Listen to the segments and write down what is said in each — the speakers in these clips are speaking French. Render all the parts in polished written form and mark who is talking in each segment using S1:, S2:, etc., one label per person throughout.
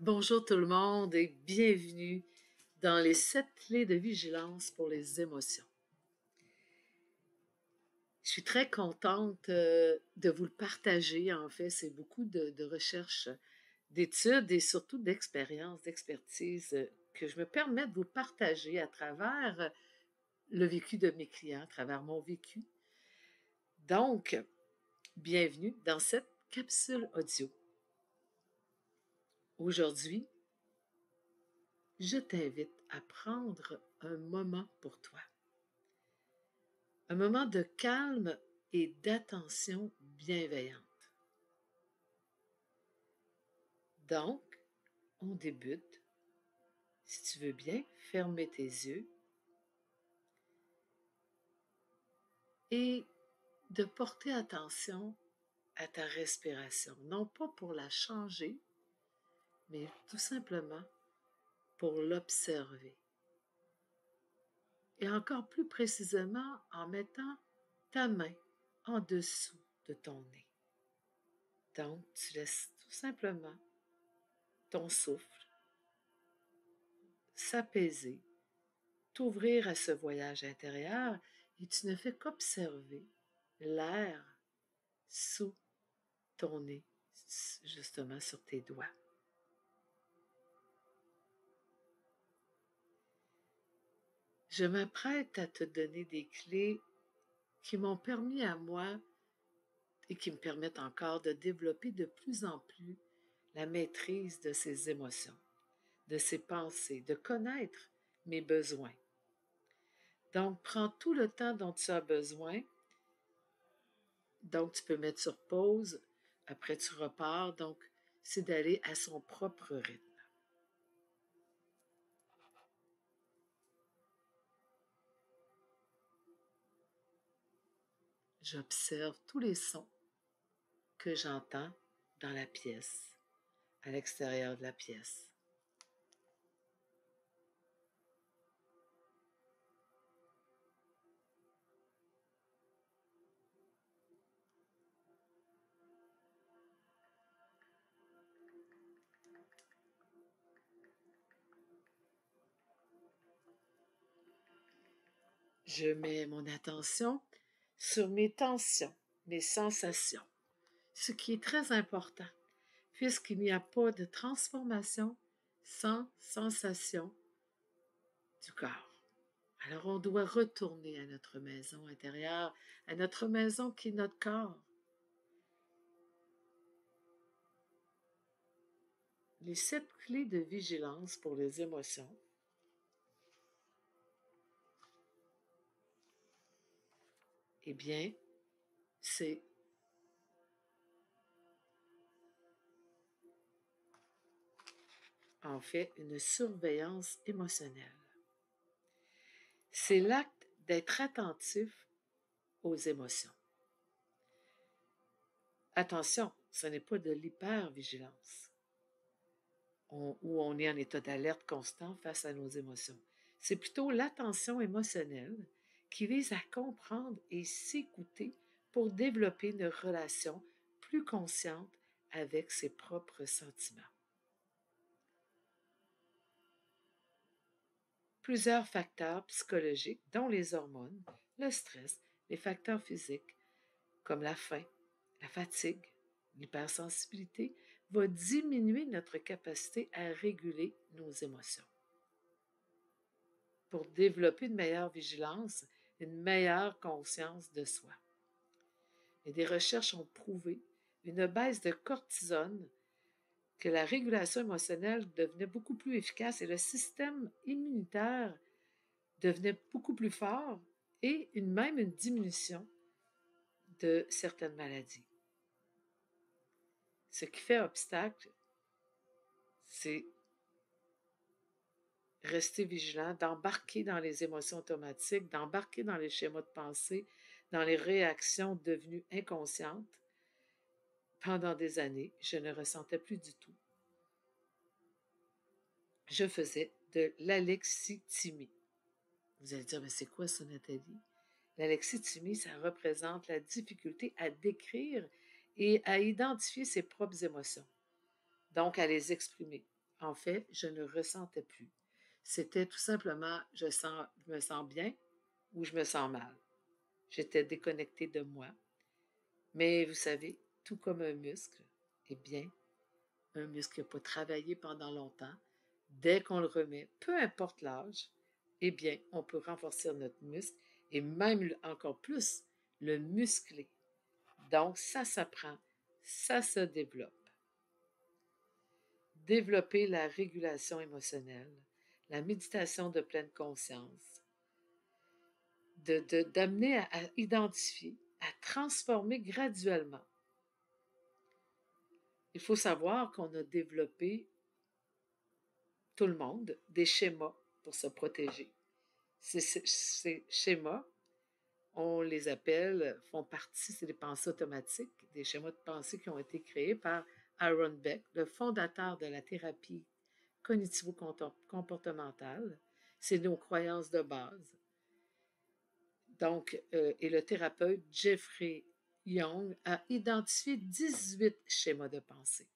S1: Bonjour tout le monde et bienvenue dans les 7 clés de vigilance pour les émotions. Je suis très contente de vous le partager. En fait, c'est beaucoup de recherches, d'études et surtout d'expériences, d'expertise que je me permets de vous partager à travers le vécu de mes clients, à travers mon vécu. Donc, bienvenue dans cette capsule audio. Aujourd'hui, je t'invite à prendre un moment pour toi. Un moment de calme et d'attention bienveillante. Donc, on débute. Si tu veux bien, fermer tes yeux et de porter attention à ta respiration. Non pas pour la changer, mais tout simplement pour l'observer. Et encore plus précisément en mettant ta main en dessous de ton nez. Donc, tu laisses tout simplement ton souffle s'apaiser, t'ouvrir à ce voyage intérieur et tu ne fais qu'observer l'air sous ton nez, justement sur tes doigts. Je m'apprête à te donner des clés qui m'ont permis à moi et qui me permettent encore de développer de plus en plus la maîtrise de ces émotions, de ces pensées, de connaître mes besoins. Donc, prends tout le temps dont tu as besoin. Donc, tu peux mettre sur pause. Après, tu repars. Donc, c'est d'aller à son propre rythme. J'observe tous les sons que j'entends dans la pièce, à l'extérieur de la pièce. Je mets mon attention sur mes tensions, mes sensations, ce qui est très important, puisqu'il n'y a pas de transformation sans sensation du corps. Alors on doit retourner à notre maison intérieure, à notre maison qui est notre corps. Les 7 clés de vigilance pour les émotions. Eh bien, c'est en fait une surveillance émotionnelle. C'est l'acte d'être attentif aux émotions. Attention, ce n'est pas de l'hypervigilance, où on est en état d'alerte constant face à nos émotions. C'est plutôt l'attention émotionnelle qui vise à comprendre et s'écouter pour développer une relation plus consciente avec ses propres sentiments. Plusieurs facteurs psychologiques, dont les hormones, le stress, les facteurs physiques, comme la faim, la fatigue, l'hypersensibilité, vont diminuer notre capacité à réguler nos émotions. Pour développer une meilleure vigilance, une meilleure conscience de soi. Et des recherches ont prouvé une baisse de cortisone, que la régulation émotionnelle devenait beaucoup plus efficace et le système immunitaire devenait beaucoup plus fort et même une diminution de certaines maladies. Ce qui fait obstacle, c'est rester vigilant, d'embarquer dans les émotions automatiques, d'embarquer dans les schémas de pensée, dans les réactions devenues inconscientes. Pendant des années, je ne ressentais plus du tout. Je faisais de l'alexithymie. Vous allez dire, mais c'est quoi ça, Nathalie? L'alexithymie, ça représente la difficulté à décrire et à identifier ses propres émotions, donc à les exprimer. en fait, je ne ressentais plus. C'était tout simplement, je me sens bien ou je me sens mal. J'étais déconnectée de moi. Mais vous savez, tout comme un muscle, eh bien, un muscle qui n'a pas travaillé pendant longtemps, dès qu'on le remet, peu importe l'âge, eh bien, on peut renforcer notre muscle et même encore plus, le muscler. Donc, ça s'apprend, ça se développe. Développer la régulation émotionnelle, la méditation de pleine conscience, d'amener à identifier, à transformer graduellement. Il faut savoir qu'on a développé, tout le monde, des schémas pour se protéger. Ces schémas, on les appelle, font partie, c'est des pensées automatiques, des schémas de pensée qui ont été créés par Aaron Beck, le fondateur de la thérapie cognitivo-comportementale. C'est nos croyances de base. Donc, et le thérapeute Jeffrey Young a identifié 18 schémas de pensée,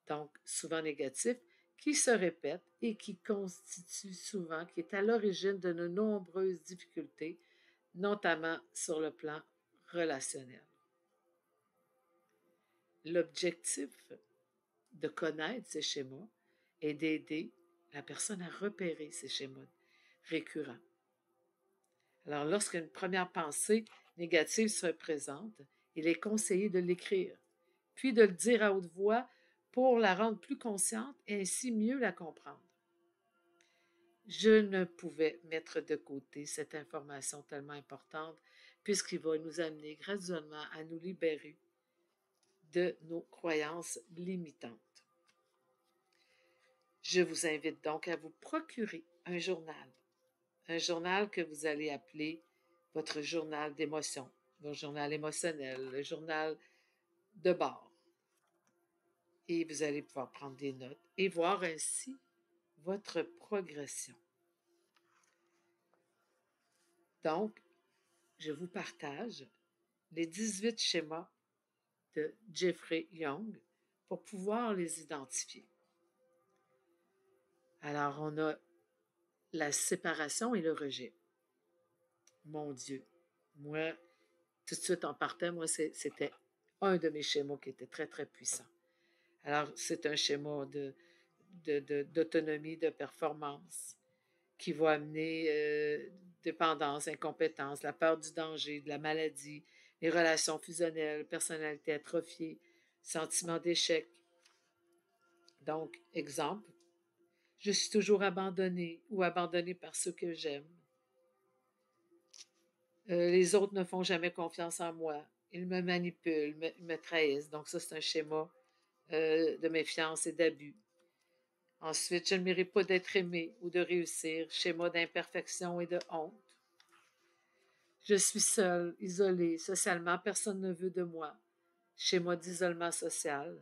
S1: donc souvent négatifs, qui se répètent et qui constituent souvent, qui est à l'origine de nos nombreuses difficultés, notamment sur le plan relationnel. L'objectif de connaître ces schémas est d'aider la personne à repérer ces schémas récurrents. Alors, lorsqu'une première pensée négative se présente, il est conseillé de l'écrire, puis de le dire à haute voix pour la rendre plus consciente et ainsi mieux la comprendre. Je ne pouvais mettre de côté cette information tellement importante puisqu'il va nous amener graduellement à nous libérer de nos croyances limitantes. Je vous invite donc à vous procurer un journal que vous allez appeler votre journal d'émotion, votre journal émotionnel, le journal de bord. Et vous allez pouvoir prendre des notes et voir ainsi votre progression. Donc, je vous partage les 18 schémas de Jeffrey Young pour pouvoir les identifier. Alors, on a la séparation et le rejet. Mon Dieu, moi, tout de suite en partant, moi, c'était un de mes schémas qui était très, très puissant. Alors, c'est un schéma d'autonomie, de performance qui va amener dépendance, incompétence, la peur du danger, de la maladie, les relations fusionnelles, personnalité atrophiée, sentiment d'échec. Donc, exemple, je suis toujours abandonnée ou abandonnée par ceux que j'aime. Les autres ne font jamais confiance en moi. Ils me manipulent, me trahissent. Donc, ça, c'est un schéma de méfiance et d'abus. Ensuite, je ne mérite pas d'être aimée ou de réussir. Schéma d'imperfection et de honte. Je suis seule, isolée, socialement, personne ne veut de moi. Schéma d'isolement social.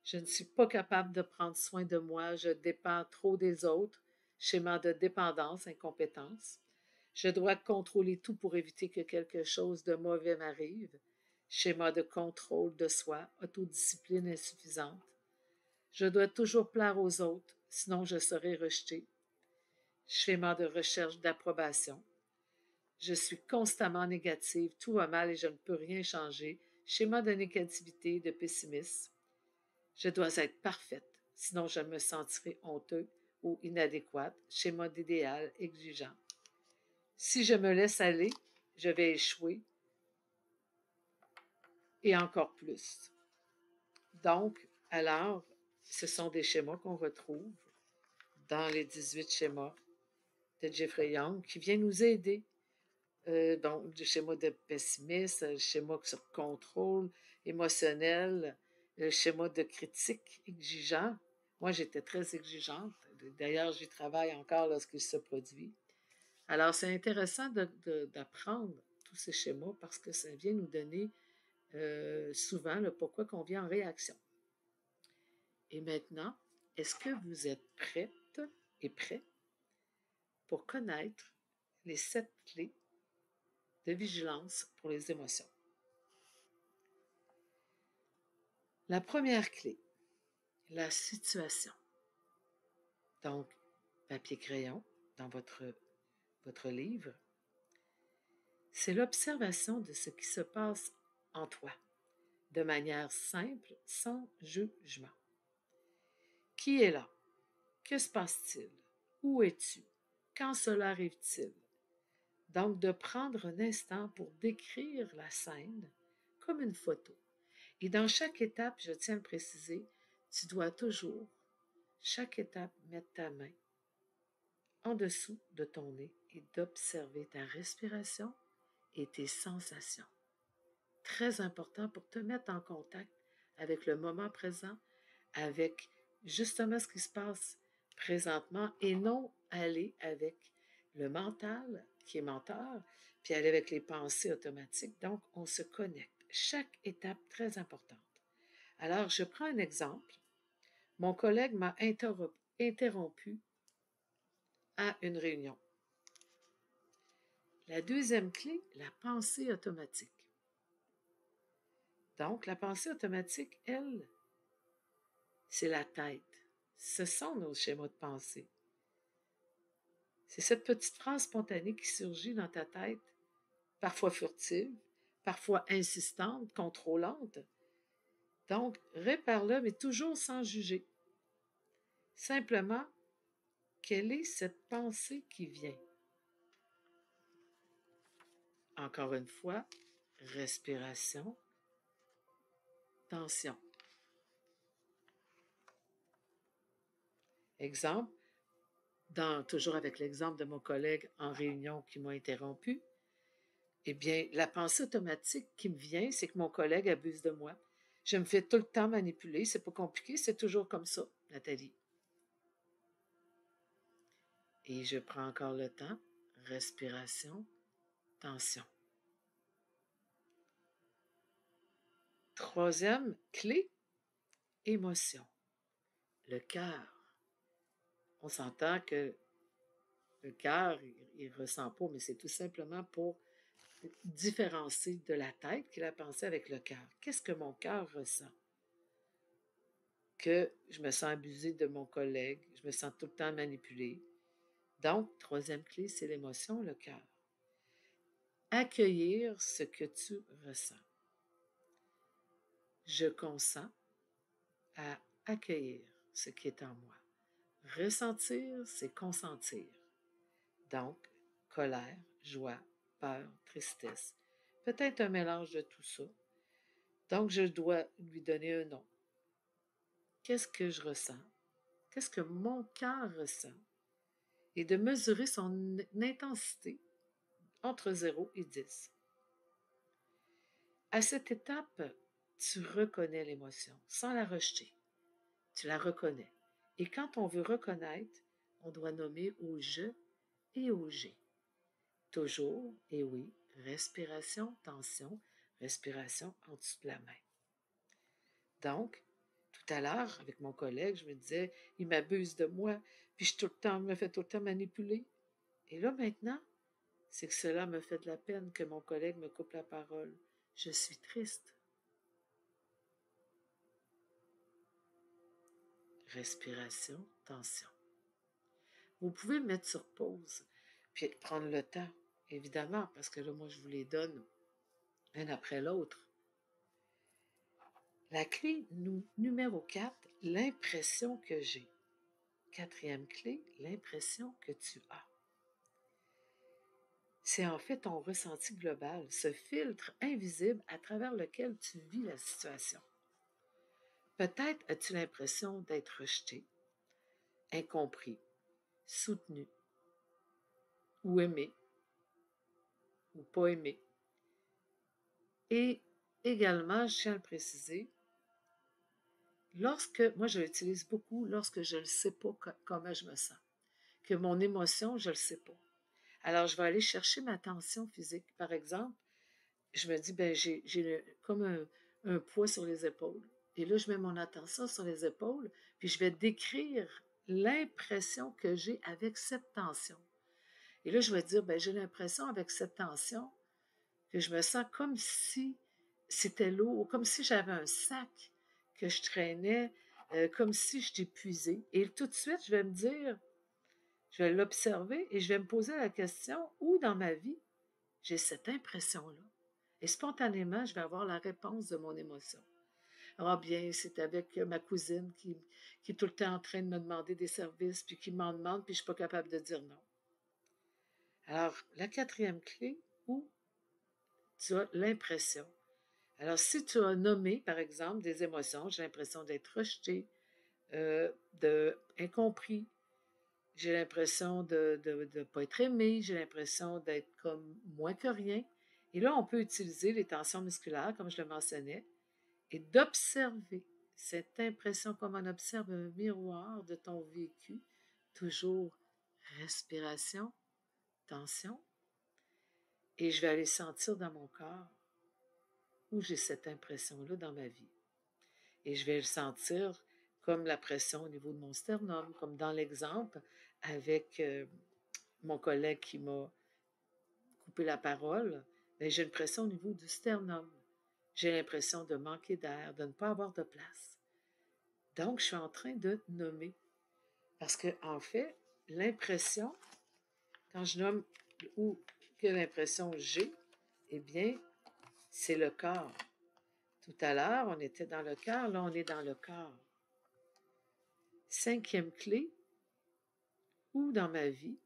S1: Je ne suis pas capable de prendre soin de moi, je dépends trop des autres. Schéma de dépendance, incompétence. Je dois contrôler tout pour éviter que quelque chose de mauvais m'arrive. Schéma de contrôle de soi, autodiscipline insuffisante. Je dois toujours plaire aux autres, sinon je serai rejetée. Schéma de recherche d'approbation. Je suis constamment négative, tout va mal et je ne peux rien changer. Schéma de négativité, de pessimisme. Je dois être parfaite, sinon je me sentirai honteuse ou inadéquate. Schéma d'idéal, exigeant. Si je me laisse aller, je vais échouer et encore plus. Donc, alors, ce sont des schémas qu'on retrouve dans les 18 schémas de Jeffrey Young qui vient nous aider. Donc, du schéma de pessimisme, le schéma sur contrôle émotionnel, le schéma de critique exigeant. Moi, j'étais très exigeante. D'ailleurs, j'y travaille encore lorsqu'il se produit. Alors, c'est intéressant d'apprendre tous ces schémas parce que ça vient nous donner souvent le pourquoi qu'on vient en réaction. Et maintenant, est-ce que vous êtes prête et prêt pour connaître les 7 clés de vigilance pour les émotions? La première clé, la situation. Donc, papier-crayon dans votre livre, c'est l'observation de ce qui se passe en toi, de manière simple, sans jugement. Qui est là? Que se passe-t-il? Où es-tu? Quand cela arrive-t-il? Donc, de prendre un instant pour décrire la scène comme une photo. Et dans chaque étape, je tiens à le préciser, tu dois toujours, chaque étape, mettre ta main en dessous de ton nez et d'observer ta respiration et tes sensations. Très important pour te mettre en contact avec le moment présent, avec justement ce qui se passe présentement et non aller avec le mental qui est menteur, puis aller avec les pensées automatiques. Donc, on se connecte. Chaque étape très importante. Alors, je prends un exemple. Mon collègue m'a interrompu à une réunion. La deuxième clé, la pensée automatique. Donc, la pensée automatique, elle, c'est la tête. Ce sont nos schémas de pensée. C'est cette petite phrase spontanée qui surgit dans ta tête, parfois furtive, parfois insistante, contrôlante. Donc, répare-le, mais toujours sans juger. Simplement, quelle est cette pensée qui vient? Encore une fois, respiration, tension. Exemple, toujours avec l'exemple de mon collègue en réunion qui m'a interrompu, eh bien, la pensée automatique qui me vient, c'est que mon collègue abuse de moi. Je me fais tout le temps manipuler, c'est pas compliqué, c'est toujours comme ça, Nathalie. Et je prends encore le temps, respiration, tension. Troisième clé, émotion, le cœur. On s'entend que le cœur, il ressent pas, mais c'est tout simplement pour différencier de la tête qui est la pensée avec le cœur. Qu'est-ce que mon cœur ressent? Que je me sens abusée de mon collègue, je me sens tout le temps manipulée. Donc, troisième clé, c'est l'émotion, le cœur. Accueillir ce que tu ressens. Je consens à accueillir ce qui est en moi. Ressentir, c'est consentir. Donc, colère, joie, peur, tristesse. Peut-être un mélange de tout ça. Donc, je dois lui donner un nom. Qu'est-ce que je ressens? Qu'est-ce que mon cœur ressent? Et de mesurer son intensité entre 0 et 10. À cette étape, tu reconnais l'émotion sans la rejeter. Tu la reconnais. Et quand on veut reconnaître, on doit nommer au je et au j'ai. Toujours, et oui, respiration, tension, respiration en dessous de la main. Donc, tout à l'heure, avec mon collègue, je me disais, il m'abuse de moi, puis me fait tout le temps manipuler. Et là, maintenant, c'est que cela me fait de la peine que mon collègue me coupe la parole. Je suis triste. Respiration, tension. Vous pouvez mettre sur pause, puis prendre le temps, évidemment, parce que là, moi, je vous les donne un après l'autre. La clé numéro 4, l'impression que j'ai. Quatrième clé, l'impression que tu as. C'est en fait ton ressenti global, ce filtre invisible à travers lequel tu vis la situation. Peut-être as-tu l'impression d'être rejeté, incompris, soutenu, ou aimé, ou pas aimé. Et également, je tiens à le préciser, moi je l'utilise beaucoup lorsque je ne sais pas comment je me sens, que mon émotion, je ne le sais pas. Alors, je vais aller chercher ma tension physique. Par exemple, je me dis, j'ai comme un poids sur les épaules. Et là, je mets mon attention sur les épaules, puis je vais décrire l'impression que j'ai avec cette tension. Et là, je vais dire, j'ai l'impression avec cette tension que je me sens comme si c'était lourd, comme si j'avais un sac que je traînais comme si je t'épuisais. Et tout de suite, je vais me dire, je vais l'observer et je vais me poser la question, où dans ma vie j'ai cette impression-là? Et spontanément, je vais avoir la réponse de mon émotion. Ah bien, c'est avec ma cousine qui est tout le temps en train de me demander des services, puis qui m'en demande, puis je ne suis pas capable de dire non. Alors, la quatrième clé, où tu as l'impression. Alors, si tu as nommé, par exemple, des émotions, j'ai l'impression d'être rejeté, incompris, j'ai l'impression de ne pas être aimé, j'ai l'impression d'être comme moins que rien. Et là, on peut utiliser les tensions musculaires, comme je le mentionnais, et d'observer cette impression comme on observe un miroir de ton vécu. Toujours respiration, tension, et je vais aller sentir dans mon corps où j'ai cette impression-là dans ma vie. Et je vais le sentir comme la pression au niveau de mon sternum, comme dans l'exemple avec mon collègue qui m'a coupé la parole, mais j'ai une pression au niveau du sternum. J'ai l'impression de manquer d'air, de ne pas avoir de place. Donc, je suis en train de nommer. Parce que, en fait, l'impression, quand je nomme ou quelle impression j'ai, eh bien, c'est le corps. Tout à l'heure, on était dans le cœur, là, on est dans le corps. Cinquième clé, où dans ma vie,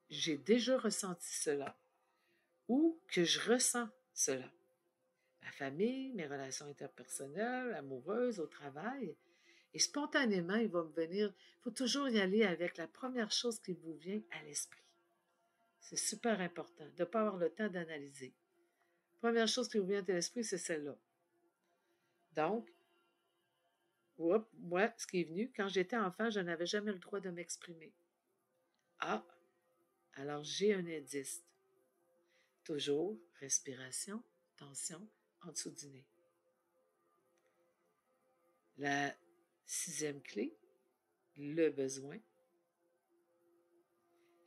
S1: j'ai déjà ressenti cela, ou que je ressens cela. Ma famille, mes relations interpersonnelles, amoureuses, au travail. Et spontanément, il va me venir, il faut toujours y aller avec la première chose qui vous vient à l'esprit. C'est super important de ne pas avoir le temps d'analyser. Première chose qui vous vient à l'esprit, c'est celle-là. Donc, moi, ce qui est venu, quand j'étais enfant, je n'avais jamais le droit de m'exprimer. Ah, alors j'ai un indice. Toujours respiration, tension, en dessous du nez. La sixième clé, le besoin.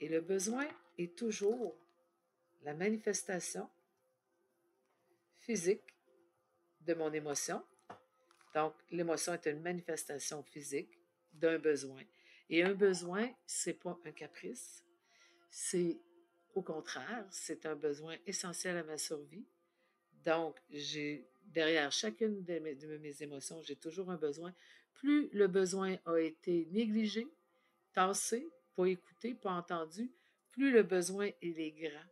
S1: Et le besoin est toujours la manifestation physique de mon émotion. Donc, l'émotion est une manifestation physique d'un besoin. Et un besoin, ce n'est pas un caprice. C'est, au contraire, c'est un besoin essentiel à ma survie. Donc, derrière chacune de mes émotions, j'ai toujours un besoin. Plus le besoin a été négligé, tassé, pas écouté, pas entendu, plus le besoin il est grand.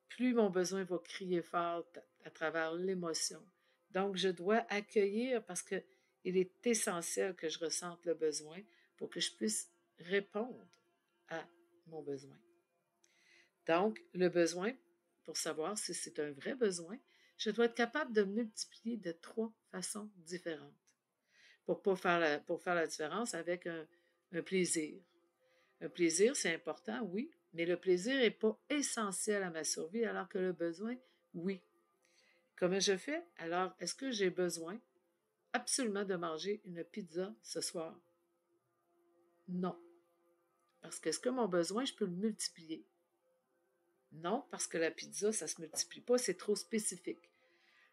S1: Plus mon besoin va crier fort à travers l'émotion. Donc, je dois accueillir parce qu'il est essentiel que je ressente le besoin pour que je puisse répondre à mon besoin. Donc, le besoin, pour savoir si c'est un vrai besoin, je dois être capable de multiplier de 3 façons différentes pour faire la différence avec un plaisir. Un plaisir, c'est important, oui, mais le plaisir n'est pas essentiel à ma survie, alors que le besoin, oui. Comment je fais? Alors, est-ce que j'ai besoin absolument de manger une pizza ce soir? Non. Parce que est-ce que mon besoin, je peux le multiplier? Non, parce que la pizza, ça ne se multiplie pas, c'est trop spécifique.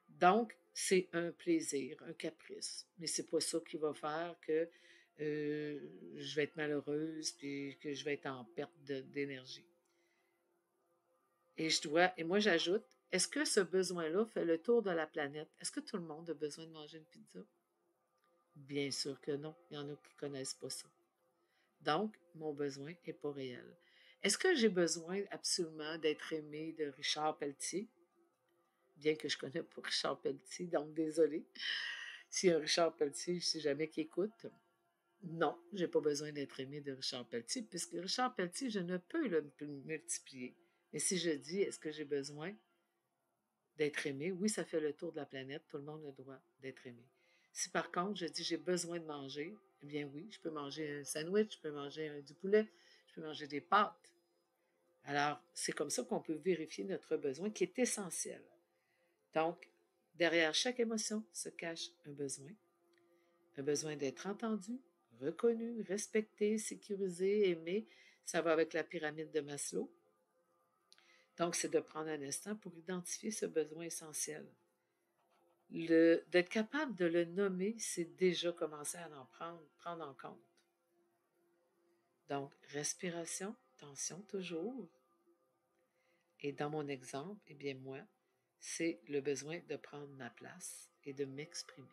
S1: Donc, c'est un plaisir, un caprice. Mais c'est pas ça qui va faire que je vais être malheureuse puis que je vais être en perte d'énergie. Et moi j'ajoute, est-ce que ce besoin-là fait le tour de la planète? Est-ce que tout le monde a besoin de manger une pizza? Bien sûr que non. Il y en a qui ne connaissent pas ça. Donc, mon besoin n'est pas réel. Est-ce que j'ai besoin absolument d'être aimé de Richard Pelletier? Bien que je ne connais pas Richard Pelletier, donc désolé. S'il y a un Richard Pelletier, je ne sais jamais qui écoute. Non, je n'ai pas besoin d'être aimé de Richard Pelletier, puisque Richard Pelletier, je ne peux le multiplier. Mais si je dis, est-ce que j'ai besoin d'être aimé? Oui, ça fait le tour de la planète. Tout le monde a le droit d'être aimé. Si par contre, je dis, j'ai besoin de manger, eh bien oui, je peux manger un sandwich, je peux manger du poulet, je peux manger des pâtes. Alors, c'est comme ça qu'on peut vérifier notre besoin qui est essentiel. Donc, derrière chaque émotion se cache un besoin d'être entendu, reconnu, respecté, sécurisé, aimé. Ça va avec la pyramide de Maslow. Donc, c'est de prendre un instant pour identifier ce besoin essentiel. D'être capable de le nommer, c'est déjà commencer à en prendre en compte. Donc, respiration, tension toujours. Et dans mon exemple, eh bien moi, c'est le besoin de prendre ma place et de m'exprimer.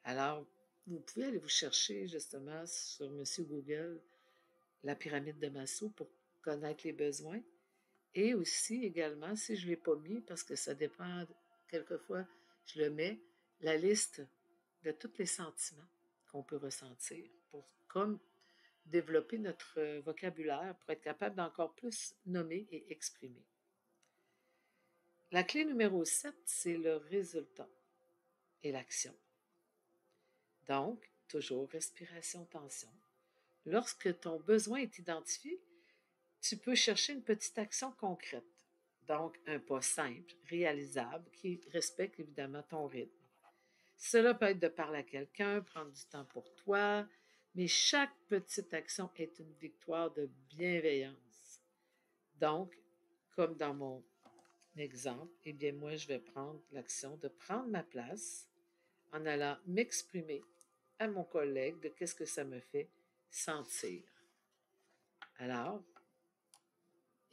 S1: Alors, vous pouvez aller vous chercher justement sur Monsieur Google la pyramide de Maslow pour connaître les besoins. Et aussi également, si je ne l'ai pas mis, parce que ça dépend, quelquefois, je le mets, la liste de tous les sentiments qu'on peut ressentir pour comme développer notre vocabulaire pour être capable d'encore plus nommer et exprimer. La clé numéro 7, c'est le résultat et l'action. Donc, toujours respiration, tension. Lorsque ton besoin est identifié, tu peux chercher une petite action concrète. Donc, un pas simple, réalisable, qui respecte évidemment ton rythme. Cela peut être de parler à quelqu'un, prendre du temps pour toi, mais chaque petite action est une victoire de bienveillance. Donc, comme dans mon exemple, eh bien moi, je vais prendre l'action de prendre ma place en allant m'exprimer à mon collègue de qu'est-ce que ça me fait sentir. Alors,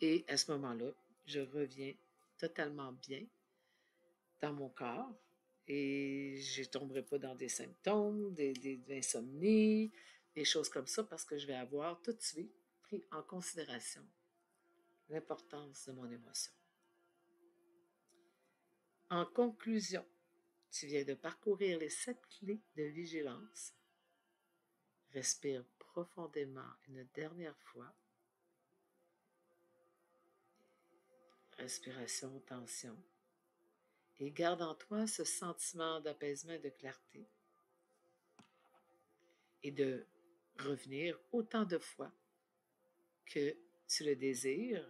S1: et à ce moment-là, je reviens totalement bien dans mon corps et je ne tomberai pas dans des symptômes, d'insomnie, des choses comme ça parce que je vais avoir tout de suite pris en considération l'importance de mon émotion. En conclusion, tu viens de parcourir les 7 clés de vigilance. Respire profondément une dernière fois. Respiration, tension. Et garde en toi ce sentiment d'apaisement et de clarté. Et de revenir autant de fois que tu le désires,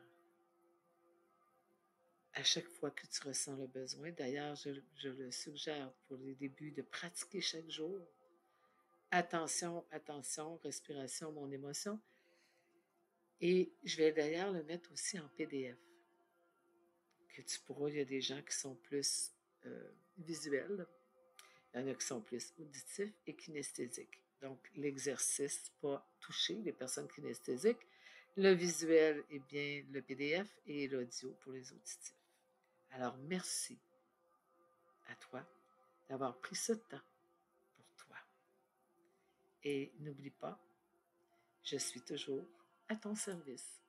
S1: à chaque fois que tu ressens le besoin. D'ailleurs, je le suggère pour les débuts de pratiquer chaque jour. Attention, attention, respiration, mon émotion. Et je vais d'ailleurs le mettre aussi en PDF. Que tu pourras, il y a des gens qui sont plus visuels, il y en a qui sont plus auditifs et kinesthésiques. Donc, l'exercice, pas toucher les personnes kinesthésiques. Le visuel, eh bien, le PDF et l'audio pour les auditifs. Alors, merci à toi d'avoir pris ce temps pour toi. Et n'oublie pas, je suis toujours à ton service.